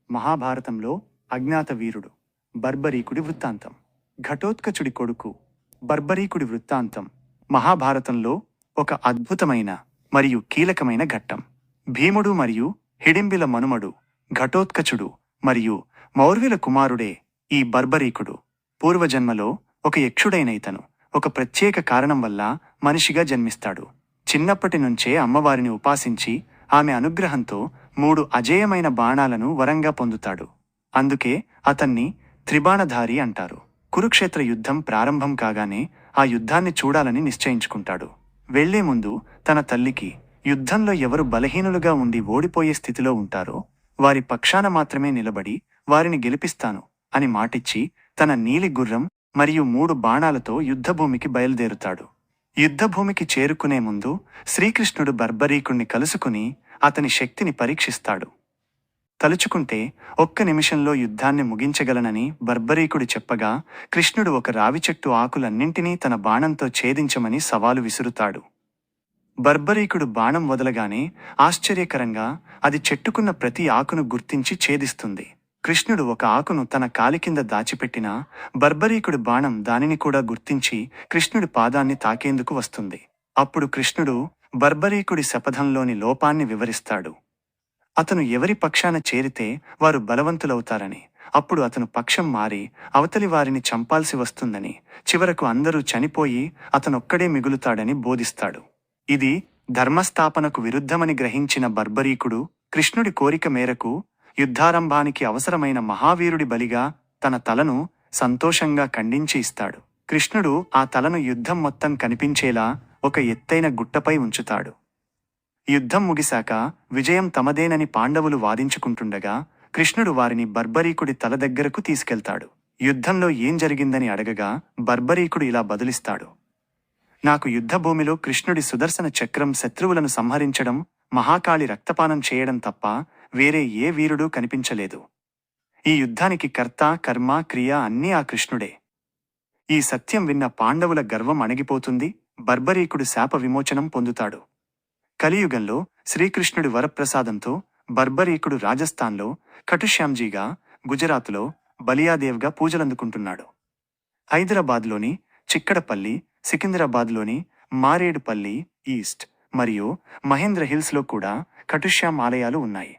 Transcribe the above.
మహాభారతంలో అజ్ఞాత వీరుడు బర్బరీకుడి వృత్తాంతం. ఘటోత్కచుడి కొడుకు బర్బరీకుడి వృత్తాంతం మహాభారతంలో ఒక అద్భుతమైన మరియు కీలకమైన ఘట్టం. భీముడు మరియు హిడింబిల మనుమడు ఘటోత్కచుడు మరియు మౌర్యుల కుమారుడే ఈ బర్బరీకుడు. పూర్వజన్మలో ఒక యక్షుడైన ఇతను ఒక ప్రత్యేక కారణం వల్ల మనిషిగా జన్మిస్తాడు. చిన్నప్పటి నుంచే అమ్మవారిని ఉపాసించి ఆమె అనుగ్రహంతో 3 అజేయమైన బాణాలను వరంగా పొందుతాడు. అందుకే అతన్ని త్రిబాణధారి అంటారు. కురుక్షేత్ర యుద్ధం ప్రారంభం కాగానే ఆ యుద్ధాన్ని చూడాలని నిశ్చయించుకుంటాడు. వెళ్లే ముందు తన తల్లికి యుద్ధంలో ఎవరు బలహీనులుగా ఉండి ఓడిపోయే స్థితిలో ఉంటారో వారి పక్షాన మాత్రమే నిలబడి వారిని గెలిపిస్తాను అని మాటిచ్చి తన నీలి గుర్రం మరియు 3 బాణాలతో యుద్ధభూమికి బయలుదేరుతాడు. యుద్ధభూమికి చేరుకునే ముందు శ్రీకృష్ణుడు బర్బరీకుణ్ణి కలుసుకుని అతని శక్తిని పరీక్షిస్తాడు. తలుచుకుంటే ఒక్క నిమిషంలో యుద్ధాన్ని ముగించగలనని బర్బరీకుడు చెప్పగా కృష్ణుడు ఒక రావి చెట్టు ఆకులన్నింటినీ తన బాణంతో ఛేదించమని సవాలు విసురుతాడు. బర్బరీకుడు బాణం వదలగానే ఆశ్చర్యకరంగా అది చెట్టుకున్న ప్రతి ఆకును గుర్తించి ఛేదిస్తుంది. కృష్ణుడు ఒక ఆకును తన కాలి కింద దాచిపెట్టినా బర్బరీకుడి బాణం దానిని కూడా గుర్తించి కృష్ణుడి పాదాన్ని తాకేందుకు వస్తుంది. అప్పుడు కృష్ణుడు బర్బరీకుడి శపథంలోని లోపాన్ని వివరిస్తాడు. అతను ఎవరి పక్షాన చేరితే వారు బలవంతులవుతారని, అప్పుడు అతను పక్షం మారి అవతలి వారిని చంపాల్సి వస్తుందని, చివరకు అందరూ చనిపోయి అతనొక్కడే మిగులుతాడని బోధిస్తాడు. ఇది ధర్మస్థాపనకు విరుద్ధమని గ్రహించిన బర్బరీకుడు కృష్ణుడి కోరిక మేరకు యుద్ధారంభానికి అవసరమైన మహావీరుడి బలిగా తన తలను సంతోషంగా ఖండించి ఇస్తాడు. కృష్ణుడు ఆ తలను యుద్ధం మొత్తం కనిపించేలా ఒక ఎత్తైన గుట్టపై ఉంచుతాడు. యుద్ధం ముగిశాక విజయం తమదేనని పాండవులు వాదించుకుంటుండగా కృష్ణుడు వారిని బర్బరీకుడి తల దగ్గరకు తీసుకెళ్తాడు. యుద్ధంలో ఏం జరిగిందని అడగగా బర్బరీకుడు ఇలా బదులిస్తాడు: నాకు యుద్ధభూమిలో కృష్ణుడి సుదర్శన చక్రం శత్రువులను సంహరించడం, మహాకాళి రక్తపానం చేయడం తప్ప వేరే ఏ వీరుడూ కనిపించలేదు. ఈ యుద్ధానికి కర్త, కర్మ, క్రియ అన్నీ ఆ కృష్ణుడే. ఈ సత్యం విన్న పాండవుల గర్వం అణగిపోతుంది. బర్బరీకుడు శాప విమోచనం పొందుతాడు. కలియుగంలో శ్రీకృష్ణుడి వరప్రసాదంతో బర్బరీకుడు రాజస్థాన్లో ఖటుశ్యామ్జీగా, గుజరాత్లో బలియాదేవ్గా పూజలందుకుంటున్నాడు. హైదరాబాద్లోని చిక్కడపల్లి, సికింద్రాబాద్లోని మారేడుపల్లి ఈస్ట్ మరియు మహేంద్ర హిల్స్లో కూడా ఖటుశ్యామ్ ఆలయాలు ఉన్నాయి.